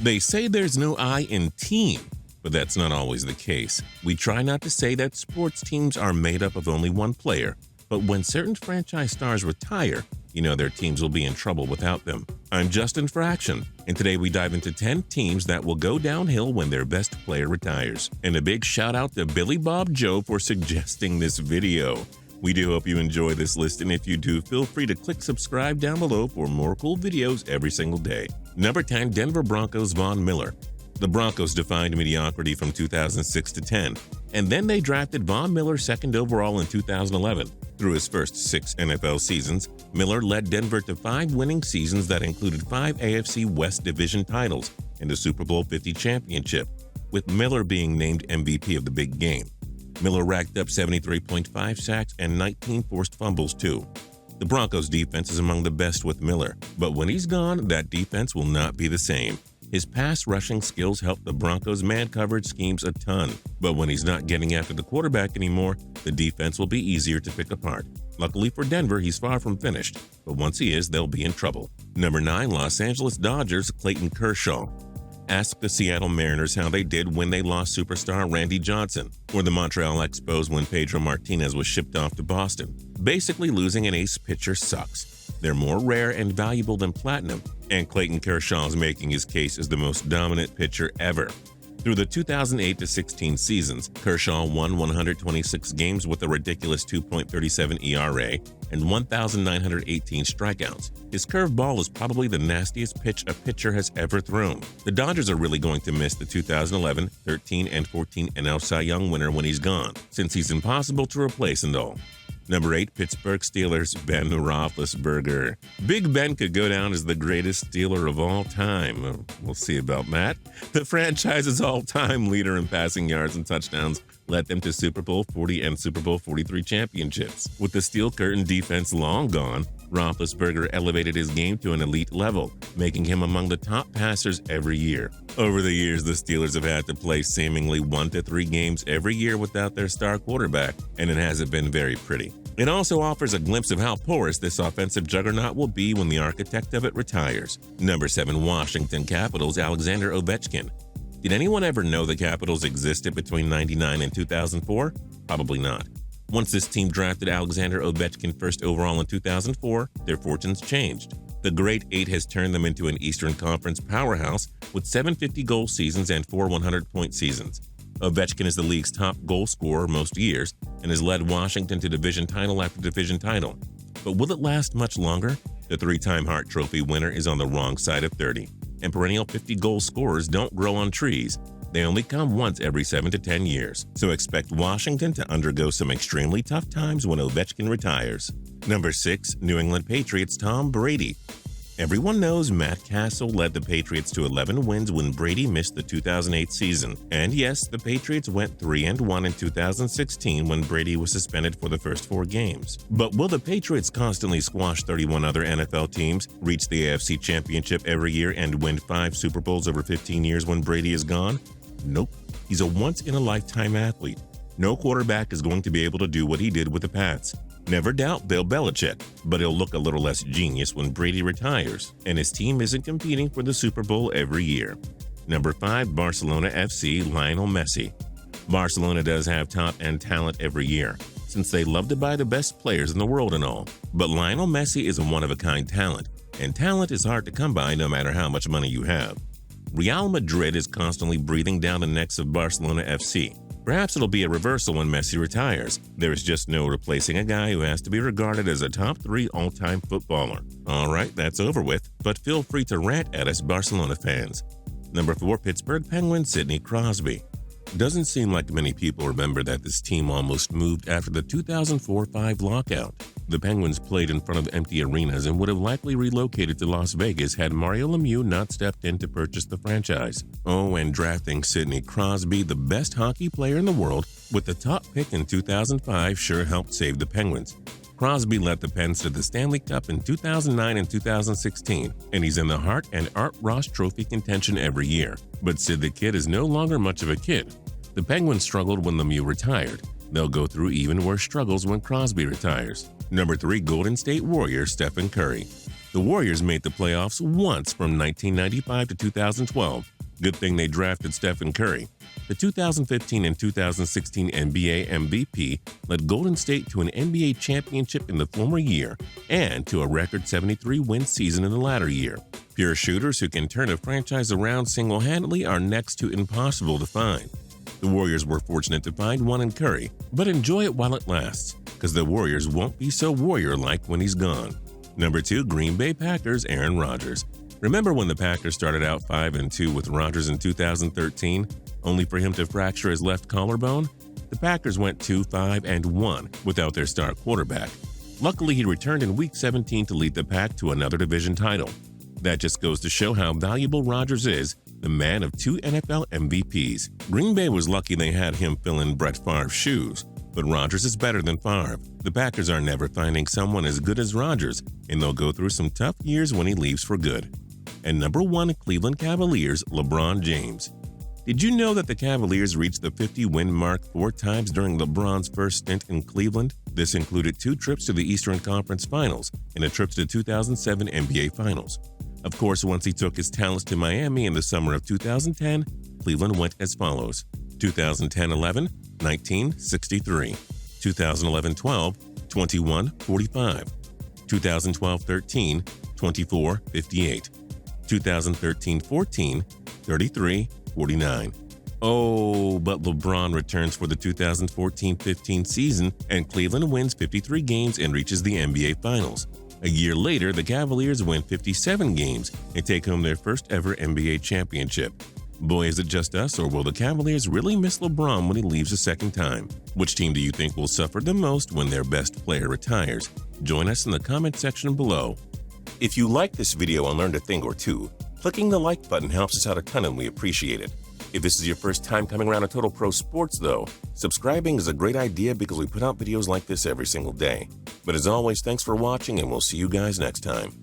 They say there's no I in team, but that's not always the case. We try not to say that sports teams are made up of only one player, but when certain franchise stars retire, you know their teams will be in trouble without them. I'm Justin for Action, and today we dive into 10 teams that will go downhill when their best player retires. And a big shout out to Billy Bob Joe for suggesting this video. We do hope you enjoy this list, and if you do, feel free to click subscribe down below for more cool videos every single day. Number 10, Denver Broncos Von Miller. The Broncos defined mediocrity from 2006 to 10, and then they drafted Von Miller second overall in 2011. Through his first 6 NFL seasons, Miller led Denver to 5 winning seasons that included 5 AFC West Division titles and a Super Bowl 50 championship, with Miller being named MVP of the big game. Miller racked up 73.5 sacks and 19 forced fumbles too. The Broncos' defense is among the best with Miller, but when he's gone, that defense will not be the same. His pass rushing skills help the Broncos' man coverage schemes a ton, but when he's not getting after the quarterback anymore, the defense will be easier to pick apart. Luckily for Denver, he's far from finished, but once he is, they'll be in trouble. Number 9, Los Angeles Dodgers Clayton Kershaw. Ask the Seattle Mariners how they did when they lost superstar Randy Johnson, or the Montreal Expos when Pedro Martinez was shipped off to Boston. Basically, losing an ace pitcher sucks. They're more rare and valuable than platinum, and Clayton Kershaw is making his case as the most dominant pitcher ever. Through the 2008-16 seasons, Kershaw won 126 games with a ridiculous 2.37 ERA and 1,918 strikeouts. His curveball is probably the nastiest pitch a pitcher has ever thrown. The Dodgers are really going to miss the 2011, 13, and 14 NL Cy Young winner when he's gone, since he's impossible to replace and all. Number 8, Pittsburgh Steelers Ben Roethlisberger. Big Ben could go down as the greatest Steeler of all time. We'll see about that. The franchise's all-time leader in passing yards and touchdowns led them to Super Bowl 40 and Super Bowl 43 championships. With the Steel Curtain defense long gone, Roethlisberger elevated his game to an elite level, making him among the top passers every year. Over the years, the Steelers have had to play seemingly 1 to 3 games every year without their star quarterback, and it hasn't been very pretty. It also offers a glimpse of how porous this offensive juggernaut will be when the architect of it retires. Number 7, Washington Capitals Alexander Ovechkin. Did anyone ever know the Capitals existed between 1999 and 2004? Probably not. Once this team drafted Alexander Ovechkin first overall in 2004, their fortunes changed. The Great 8 has turned them into an Eastern Conference powerhouse with 750-goal seasons and 4 100-point seasons. Ovechkin is the league's top goal scorer most years and has led Washington to division title after division title. But will it last much longer? The 3-time Hart Trophy winner is on the wrong side of 30, and perennial 50-goal scorers don't grow on trees. They only come once every 7 to 10 years, so expect Washington to undergo some extremely tough times when Ovechkin retires. Number 6, New England Patriots Tom Brady. Everyone knows Matt Castle led the Patriots to 11 wins when Brady missed the 2008 season. And yes, the Patriots went 3-1 in 2016 when Brady was suspended for the first 4 games. But will the Patriots constantly squash 31 other NFL teams, reach the AFC Championship every year, and win 5 Super Bowls over 15 years when Brady is gone? Nope. He's a once-in-a-lifetime athlete. No quarterback is going to be able to do what he did with the Pats. Never doubt Bill Belichick, but he'll look a little less genius when Brady retires, and his team isn't competing for the Super Bowl every year. Number 5, Barcelona FC Lionel Messi. Barcelona does have top-end talent every year, since they love to buy the best players in the world and all. But Lionel Messi is a one-of-a-kind talent, and talent is hard to come by no matter how much money you have. Real Madrid is constantly breathing down the necks of Barcelona FC. Perhaps it'll be a reversal when Messi retires. There is just no replacing a guy who has to be regarded as a top 3 all-time footballer. Alright, that's over with, but feel free to rant at us Barcelona fans. Number 4, Pittsburgh Penguins Sidney Crosby. Doesn't seem like many people remember that this team almost moved after the 2004-05 lockout. The Penguins played in front of empty arenas and would have likely relocated to Las Vegas had Mario Lemieux not stepped in to purchase the franchise. Oh, and drafting Sidney Crosby, the best hockey player in the world, with the top pick in 2005 sure helped save the Penguins. Crosby led the Pens to the Stanley Cup in 2009 and 2016, and he's in the Hart and Art Ross Trophy contention every year. But Sid the Kid is no longer much of a kid. The Penguins struggled when Lemieux retired. They'll go through even worse struggles when Crosby retires. Number 3, Golden State Warriors Stephen Curry. The Warriors made the playoffs once from 1995 to 2012. Good thing they drafted Stephen Curry. The 2015 and 2016 NBA MVP led Golden State to an NBA championship in the former year and to a record 73-win season in the latter year. Pure shooters who can turn a franchise around single-handedly are next to impossible to find. The Warriors were fortunate to find one in Curry, but enjoy it while it lasts, because the Warriors won't be so Warrior-like when he's gone. Number 2, Green Bay Packers, Aaron Rodgers. Remember when the Packers started out 5-2 with Rodgers in 2013, only for him to fracture his left collarbone? The Packers went 2-5-1 without their star quarterback. Luckily, he returned in Week 17 to lead the Pack to another division title. That just goes to show how valuable Rodgers is, the man of 2 NFL MVPs. Green Bay was lucky they had him fill in Brett Favre's shoes, but Rodgers is better than Favre. The Packers are never finding someone as good as Rodgers, and they'll go through some tough years when he leaves for good. And number 1, Cleveland Cavaliers, LeBron James. Did you know that the Cavaliers reached the 50-win mark 4 times during LeBron's first stint in Cleveland? This included 2 trips to the Eastern Conference Finals and a trip to the 2007 NBA Finals. Of course, once he took his talents to Miami in the summer of 2010, Cleveland went as follows: 2010-11, 19-63; 2011-12, 21-45; 2012-13, 24-58; 2013-14, 33-49. Oh, but LeBron returns for the 2014-15 season, and Cleveland wins 53 games and reaches the NBA Finals. A year later, the Cavaliers win 57 games and take home their first ever NBA championship. Boy, is it just us, or will the Cavaliers really miss LeBron when he leaves a second time? Which team do you think will suffer the most when their best player retires? Join us in the comment section below. If you like this video and learned a thing or two, clicking the like button helps us out a ton and we appreciate it. If this is your first time coming around to Total Pro Sports though, subscribing is a great idea because we put out videos like this every single day. But as always, thanks for watching and we'll see you guys next time.